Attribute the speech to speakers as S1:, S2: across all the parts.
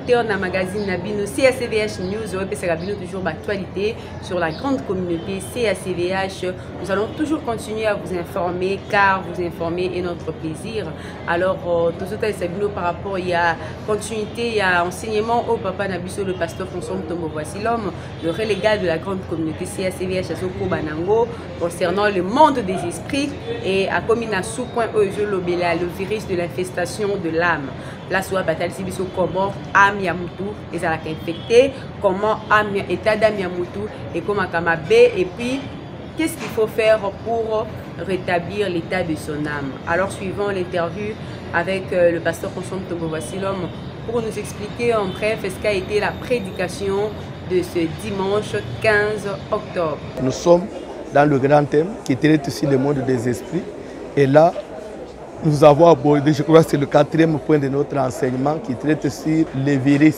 S1: téléspectateurs de la magazine Nabino CACVH News, toujours d'actualité sur la grande communauté CACVH. Nous allons toujours continuer à vous informer car vous informer est notre plaisir. Alors, tout ça par rapport, il y a continuité, il y a enseignement au papa Nabiso, le pasteur François Mtombo Voisilom, le relégal de la grande communauté CACVH à Soko Banango, concernant le monde des esprits et à Komina sous-point Lobela, le virus de l'infestation de l'âme. Là, soit bataille sibiso comment âme yamutu et ça infecté, comment âme état d'âme yamutu et comment kamabe et puis qu'est-ce qu'il faut faire pour rétablir l'état de son âme. Alors, suivant l'interview avec le pasteur François Mtombo Voisilom pour nous expliquer en bref ce qu'a été la prédication de ce dimanche 15 octobre.
S2: Nous sommes dans le grand thème qui traite aussi le monde des esprits et là, nous avons abordé, je crois que c'est le 4e point de notre enseignement qui traite sur le virus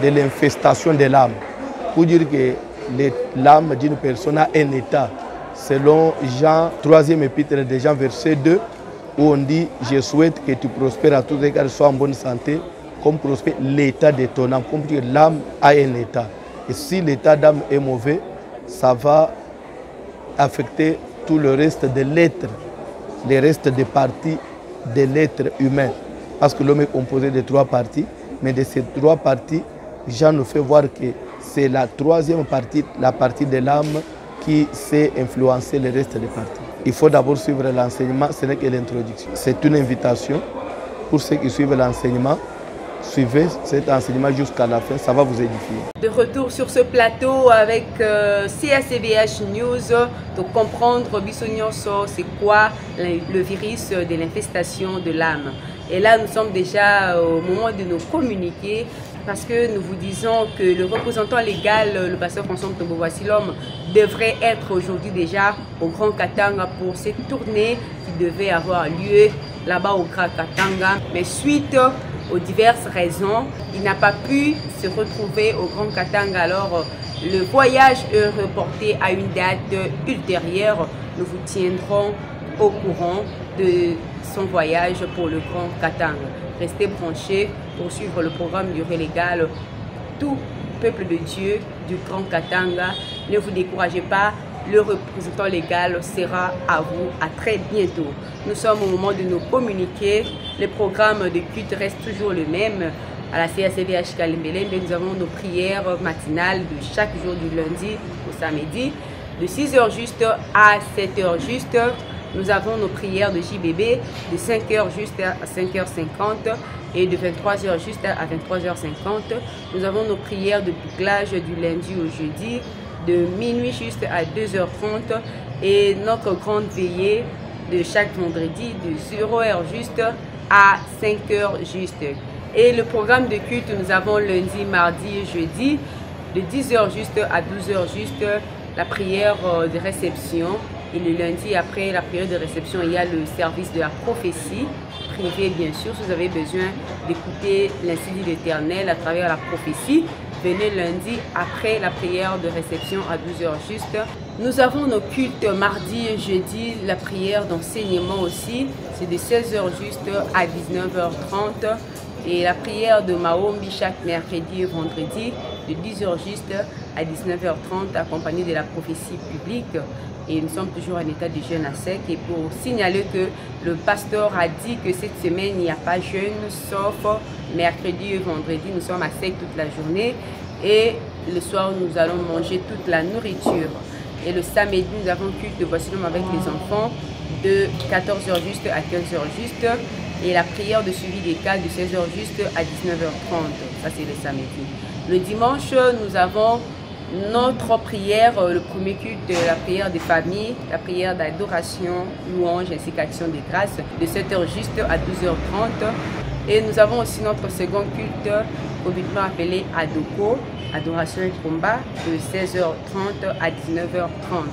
S2: de l'infestation de l'âme. Pour dire que l'âme d'une personne a un état. Selon Jean, 3e épître de Jean, verset 2, où on dit « Je souhaite que tu prospères à tous égards, sois en bonne santé, comme prospère l'état de ton âme. » Comme dire l'âme a un état. Et si l'état d'âme est mauvais, ça va affecter tout le reste de l'être, les restes des parties de l'être humain. Parce que l'homme est composé de 3 parties, mais de ces 3 parties, Jean nous fait voir que c'est la 3e partie, la partie de l'âme, qui sait influencer le reste des parties. Il faut d'abord suivre l'enseignement, ce n'est que l'introduction. C'est une invitation pour ceux qui suivent l'enseignement. Suivez cet enseignement jusqu'à la fin, ça va vous édifier.
S1: De retour sur ce plateau avec CACVH News pour comprendre Bissonioso, c'est quoi le virus de l'infestation de l'âme. Et là, nous sommes déjà au moment de nous communiquer parce que nous vous disons que le représentant légal, le pasteur François Mtombo Voisilom, devrait être aujourd'hui déjà au Grand Katanga pour cette tournée qui devait avoir lieu là-bas au Grand Katanga. Mais suite aux diverses raisons, il n'a pas pu se retrouver au Grand Katanga. Alors, le voyage est reporté à une date ultérieure. Nous vous tiendrons au courant de son voyage pour le Grand Katanga. Restez branchés pour suivre le programme du relégal. Tout peuple de Dieu du Grand Katanga, ne vous découragez pas. Le représentant légal sera à vous à très bientôt. Nous sommes au moment de nous communiquer. Le programme de culte reste toujours le même. À la CACVH Kalembelembe, nous avons nos prières matinales de chaque jour du lundi au samedi. De 6h juste à 7h juste. Nous avons nos prières de JBB de 5h juste à 5h50 et de 23h juste à 23h50. Nous avons nos prières de bouclage du lundi au jeudi de minuit juste à 2h30 et notre grande veillée de chaque vendredi de 0h juste à 5h juste. Et le programme de culte, nous avons lundi, mardi et jeudi de 10h juste à 12h juste la prière de réception. Et le lundi, après la prière de réception, il y a le service de la prophétie privée, bien sûr. Si vous avez besoin d'écouter l'ainsi dit l'Éternel à travers la prophétie, venez lundi après la prière de réception à 12h juste. Nous avons nos cultes mardi et jeudi, la prière d'enseignement aussi. C'est de 16h juste à 19h30. Et la prière de Mahombi chaque mercredi et vendredi de 10h juste à 19h30 accompagnée de la prophétie publique. Et nous sommes toujours en état de jeûne à sec. Et pour signaler que le pasteur a dit que cette semaine, il n'y a pas jeûne, sauf mercredi et vendredi. Nous sommes à sec toute la journée. Et le soir, nous allons manger toute la nourriture. Et le samedi, nous avons culte de Voisilom avec les enfants de 14h juste à 15h juste. Et la prière de suivi des cas de 16h juste à 19h30. Ça, c'est le samedi. Le dimanche, nous avons notre prière, le premier culte de la prière des familles, la prière d'adoration, louange ainsi qu'action de grâce de 7h juste à 12h30. Et nous avons aussi notre second culte, communément appelé Adoko, adoration et combat, de 16h30 à 19h30.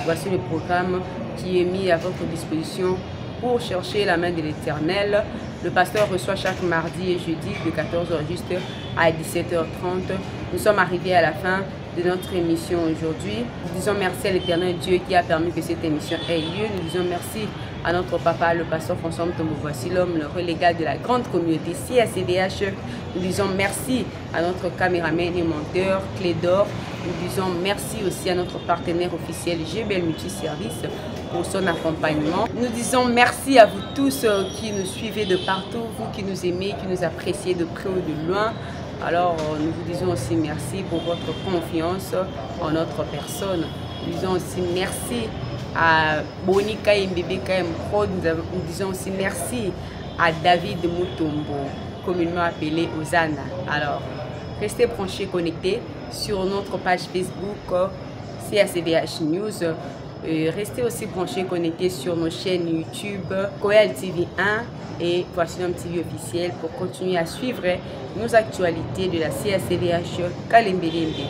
S1: Voici le programme qui est mis à votre disposition pour chercher la main de l'Éternel. Le pasteur reçoit chaque mardi et jeudi de 14h juste à 17h30. Nous sommes arrivés à la fin de notre émission aujourd'hui. Nous disons merci à l'Éternel Dieu qui a permis que cette émission ait lieu. Nous disons merci à notre papa, le pasteur François Mtombo. Voici l'homme, le relégat de la grande communauté CACDH. Nous disons merci à notre caméraman et monteur Clédor. Nous disons merci aussi à notre partenaire officiel GBL Multiservice pour son accompagnement. Nous disons merci à vous tous qui nous suivez de partout, vous qui nous aimez, qui nous appréciez de près ou de loin. Alors nous vous disons aussi merci pour votre confiance en notre personne. Nous disons aussi merci à Bonika et Mbébé KM Prod. Nous disons aussi merci à David Mutombo, communément appelé Ozana. Alors, restez branchés, connectés sur notre page Facebook CACDH News. Restez aussi branchés, connectés sur nos chaînes YouTube, Koel TV 1 et Voici-Homme TV officiel pour continuer à suivre nos actualités de la CACDH Kalembelembe.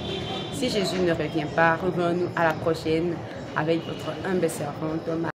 S1: Si Jésus ne revient pas, revenons-nous à la prochaine avec votre humble servante.